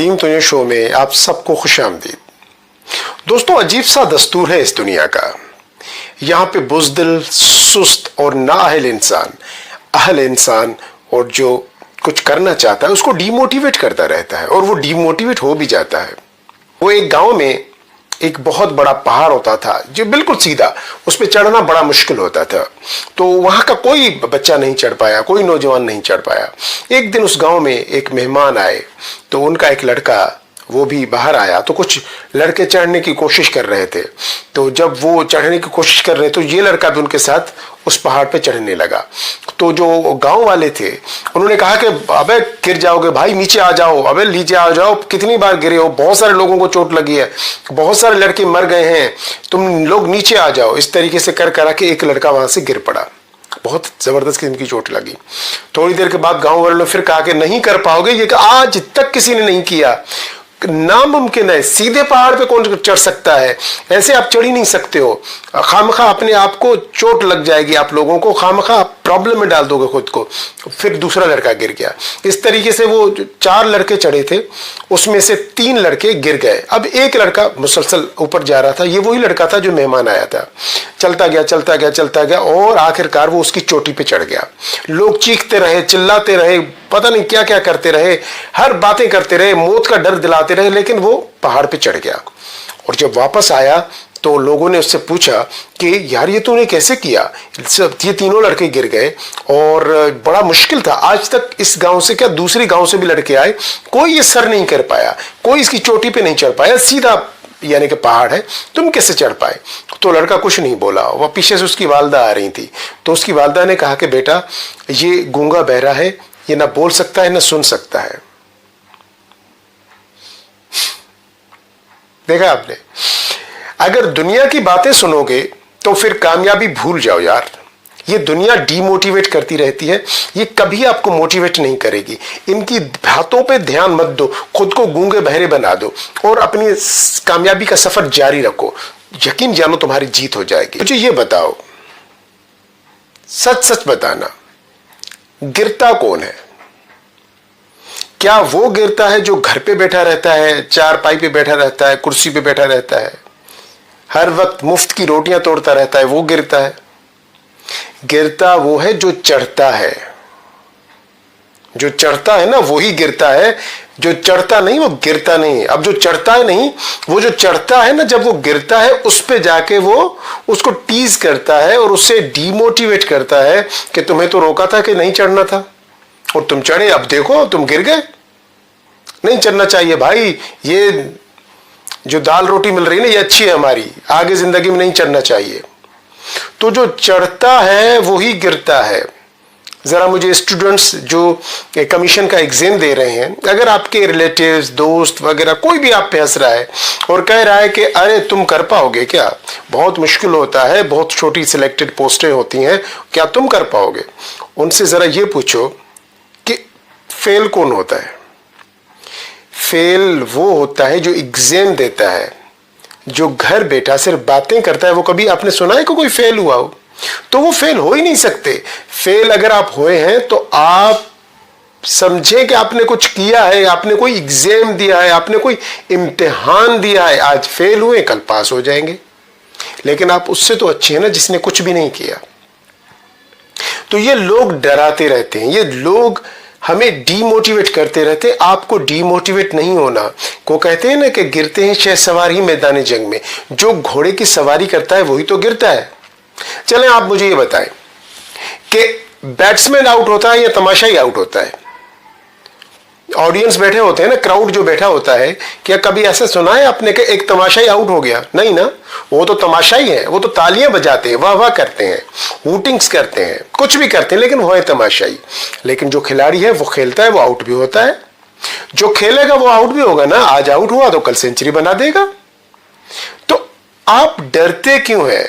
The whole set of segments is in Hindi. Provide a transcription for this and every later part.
टीम तुझे शो में आप सबको खुशामदीद। दोस्तों, अजीब सा दस्तूर है इस दुनिया का। यहाँ पे बुज़दिल, सुस्त और नाअहल इंसान, अहल इंसान और जो कुछ करना चाहता है उसको डीमोटिवेट करता रहता है और वो डीमोटिवेट हो भी जाता है। वो एक गांव में एक बहुत बड़ा पहाड़ होता था जो बिल्कुल सीधा, उस पर चढ़ना बड़ा मुश्किल होता था। तो वहां का कोई बच्चा नहीं चढ़ पाया, कोई नौजवान नहीं चढ़ पाया। एक दिन उस गांव में एक मेहमान आए, तो उनका एक लड़का वो भी बाहर आया। तो कुछ लड़के चढ़ने की कोशिश कर रहे थे। तो जब वो चढ़ने की कोशिश कर रहे तो ये लड़का भी उनके साथ उस पहाड़ पे चढ़ने लगा। तो जो गांव वाले थे उन्होंने कहा कि अबे गिर जाओगे भाई, नीचे आ जाओ, अबे नीचे आ जाओ, कितनी बार गिरे हो, बहुत सारे लोगों को चोट लगी है, बहुत सारे लड़के मर गए हैं, तुम लोग नीचे आ जाओ। इस तरीके से कर करा के एक लड़का वहां से गिर पड़ा, बहुत जबरदस्त किस्म की चोट लगी। थोड़ी देर के बाद गांव वालों ने फिर कहा कि नहीं कर पाओगे, ये आज तक किसी ने नहीं किया, नामुमकिन है, सीधे पहाड़ पे कौन चढ़ सकता है, ऐसे आप चढ़ ही नहीं सकते हो, खामखा अपने आप को चोट लग जाएगी, आप लोगों को खामखा प्रॉब्लम में डाल दोगे खुद को। फिर दूसरा लड़का गिर गया। इस तरीके से वो 4 लड़के चढ़े थे, उसमें से 3 लड़के गिर गए। अब एक लड़का मुसलसल ऊपर जा रहा था, ये वही लड़का था जो मेहमान आया था। चलता गया चलता गया चलता गया और आखिरकार वो उसकी चोटी पे चढ़ गया। लोग चीखते रहे, चिल्लाते रहे, पता नहीं क्या क्या करते रहे, हर बातें करते रहे, मौत का डर दिलाते रहे, लेकिन वो पहाड़ पे चढ़ गया। और जब वापस आया तो लोगों ने उससे पूछा कि यार ये तूने कैसे किया, ये तीनों लड़के गिर गए और बड़ा मुश्किल था, आज तक इस गांव से क्या दूसरे गांव से भी लड़के आए, कोई ये सर नहीं कर पाया, कोई इसकी चोटी पे नहीं चढ़ पाया, सीधा यानी कि पहाड़ है, तुम कैसे चढ़ पाए। तो लड़का कुछ नहीं बोला। वह पीछे से उसकी वालदा आ रही थी, तो उसकी वालदा ने कहा कि बेटा ये गूंगा बहरा है, ये ना बोल सकता है ना सुन सकता है। देखा आपने, अगर दुनिया की बातें सुनोगे तो फिर कामयाबी भूल जाओ यार। ये दुनिया डीमोटिवेट करती रहती है, ये कभी आपको मोटिवेट नहीं करेगी। इनकी बातों पे ध्यान मत दो, खुद को गूंगे बहरे बना दो और अपनी कामयाबी का सफर जारी रखो। यकीन जानो तुम्हारी जीत हो जाएगी। मुझे ये बताओ, सच सच बताना, गिरता कौन है? क्या वो गिरता है जो घर पे बैठा रहता है, चारपाई पे बैठा रहता है, कुर्सी पे बैठा रहता है, हर वक्त मुफ्त की रोटियां तोड़ता रहता है, वो गिरता है? गिरता वो है जो चढ़ता है। जो चढ़ता है ना वही गिरता है, जो चढ़ता नहीं वो गिरता नहीं। अब जो चढ़ता है नहीं, वो जो चढ़ता है ना, जब वो गिरता है उस पे जाके वो उसको टीज करता है और उससे डीमोटिवेट करता है कि तुम्हें तो रोका था कि नहीं चढ़ना था और तुम चढ़े, अब देखो तुम गिर गए। नहीं चढ़ना चाहिए भाई, ये जो दाल रोटी मिल रही है ना ये अच्छी है हमारी, आगे जिंदगी में नहीं चढ़ना चाहिए। तो जो चढ़ता है वही गिरता है। जरा मुझे स्टूडेंट्स जो कमीशन का एग्जाम दे रहे हैं, अगर आपके रिलेटिव्स, दोस्त वगैरह कोई भी आप पे हंस रहा है और कह रहा है कि अरे तुम कर पाओगे क्या, बहुत मुश्किल होता है, बहुत छोटी सिलेक्टेड पोस्टें होती हैं, क्या तुम कर पाओगे, उनसे जरा ये पूछो कि फेल कौन होता है? फेल वो होता है जो एग्जाम देता है, जो घर बैठा सिर्फ बातें करता है। वो कभी आपने सुना है कि कोई फेल हुआ हो? तो वो फेल हो ही नहीं सकते। फेल अगर आप हुए हैं तो आप समझें कि आपने कुछ किया है, आपने कोई एग्जाम दिया है, आपने कोई इम्तिहान दिया है। आज फेल हुए, कल पास हो जाएंगे, लेकिन आप उससे तो अच्छे हैं ना जिसने कुछ भी नहीं किया। तो ये लोग डराते रहते हैं, ये लोग हमें डीमोटिवेट करते रहते। आपको डीमोटिवेट नहीं होना। को कहते हैं ना कि गिरते हैं शहसवार ही मैदान जंग में, जो घोड़े की सवारी करता है वही तो गिरता है। चलें आप मुझे ये बताएं कि बैट्समैन आउट होता है या तमाशाई आउट होता है? ऑडियंस बैठे होते हैं ना, क्राउड जो बैठा होता है, क्या कभी ऐसा सुना है आपने कि एक तमाशाई आउट हो गया? नहीं ना, वो तो तमाशाई है, वो तो तालियां बजाते हैं, वाह वाह करते हैं, हूटिंग्स करते हैं, कुछ भी करते हैं, लेकिन वो है तमाशाई। लेकिन जो खिलाड़ी है वो खेलता है, वो आउट भी होता है। जो खेलेगा वो आउट भी होगा ना, आज आउट हुआ तो कल सेंचुरी बना देगा। तो आप डरते क्यों हैं?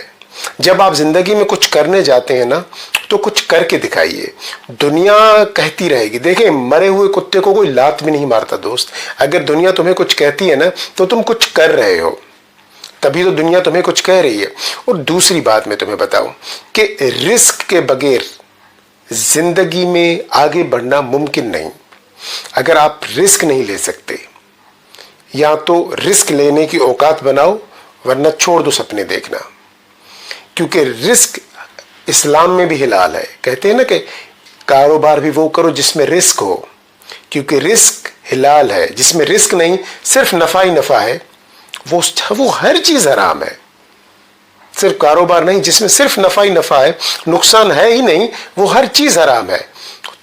जब आप जिंदगी में कुछ करने जाते हैं ना, तो कुछ करके दिखाइए। दुनिया कहती रहेगी, देखें मरे हुए कुत्ते को कोई लात भी नहीं मारता दोस्त। अगर दुनिया तुम्हें कुछ कहती है ना तो तुम कुछ कर रहे हो, तभी तो दुनिया तुम्हें कुछ कह रही है। और दूसरी बात मैं तुम्हें बताऊं कि रिस्क के बगैर जिंदगी में आगे बढ़ना मुमकिन नहीं। अगर आप रिस्क नहीं ले सकते या तो रिस्क लेने की औकात बनाओ, वरना छोड़ दो सपने देखना। क्योंकि रिस्क इस्लाम में भी हिलाल है। कहते हैं ना कि कारोबार भी वो करो जिसमें रिस्क हो, क्योंकि रिस्क हिलाल है। जिसमें रिस्क नहीं, सिर्फ नफा ही नफा है, वो हर चीज हराम है। सिर्फ कारोबार नहीं, जिसमें सिर्फ नफा ही नफा है, नुकसान है ही नहीं, वो हर चीज हराम है।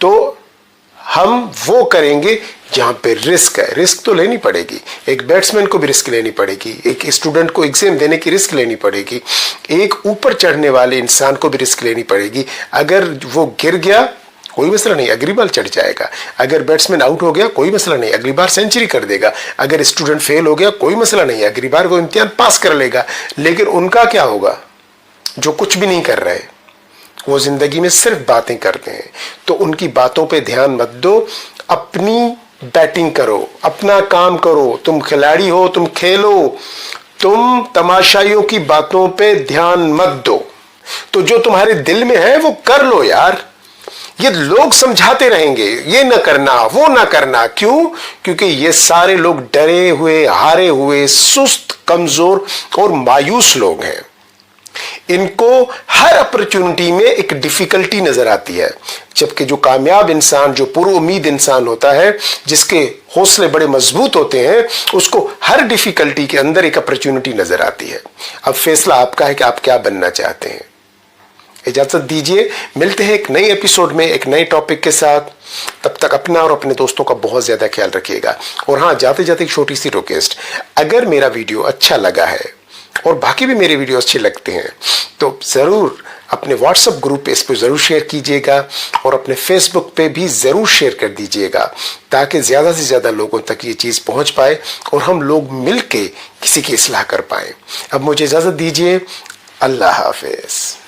तो हम वो करेंगे जहां पे रिस्क है। रिस्क तो लेनी पड़ेगी, एक बैट्समैन को भी रिस्क लेनी पड़ेगी, एक स्टूडेंट को एग्जाम देने की रिस्क लेनी पड़ेगी, एक ऊपर चढ़ने वाले इंसान को भी रिस्क लेनी पड़ेगी। अगर वो गिर गया कोई मसला नहीं, अगली बार चढ़ जाएगा। अगर बैट्समैन आउट हो गया कोई मसला नहीं, अगली बार सेंचुरी कर देगा। अगर स्टूडेंट फेल हो गया कोई मसला नहीं, अगली बार वो इम्तिहान पास कर लेगा। लेकिन उनका क्या होगा जो कुछ भी नहीं कर रहे, वो जिंदगी में सिर्फ बातें करते हैं। तो उनकी बातों पे ध्यान मत दो, अपनी बैटिंग करो, अपना काम करो। तुम खिलाड़ी हो, तुम खेलो, तुम तमाशाइयों की बातों पे ध्यान मत दो। तो जो तुम्हारे दिल में है वो कर लो यार। ये लोग समझाते रहेंगे ये ना करना, वो ना करना। क्यों? क्योंकि ये सारे लोग डरे हुए, हारे हुए, सुस्त, कमजोर और मायूस लोग हैं। इनको हर अपॉर्चुनिटी में एक डिफिकल्टी नजर आती है, जबकि जो कामयाब इंसान, जो पुर उम्मीद इंसान होता है, जिसके हौसले बड़े मजबूत होते हैं, उसको हर डिफिकल्टी के अंदर एक अपॉर्चुनिटी नजर आती है। अब फैसला आपका है कि आप क्या बनना चाहते हैं। इजाजत दीजिए, मिलते हैं एक नए एपिसोड में एक नए टॉपिक के साथ। तब तक अपना और अपने दोस्तों का बहुत ज्यादा ख्याल रखिएगा। और हाँ, जाते जाते एक छोटी सी रिक्वेस्ट, अगर मेरा वीडियो अच्छा लगा है और बाकी भी मेरे वीडियो अच्छे लगते हैं तो जरूर अपने व्हाट्सएप ग्रुप पे इस पर जरूर शेयर कीजिएगा और अपने फेसबुक पे भी जरूर शेयर कर दीजिएगा, ताकि ज्यादा से ज्यादा लोगों तक ये चीज पहुंच पाए और हम लोग मिलके किसी की इस्लाह कर पाए। अब मुझे इजाजत दीजिए, अल्लाह हाफिज।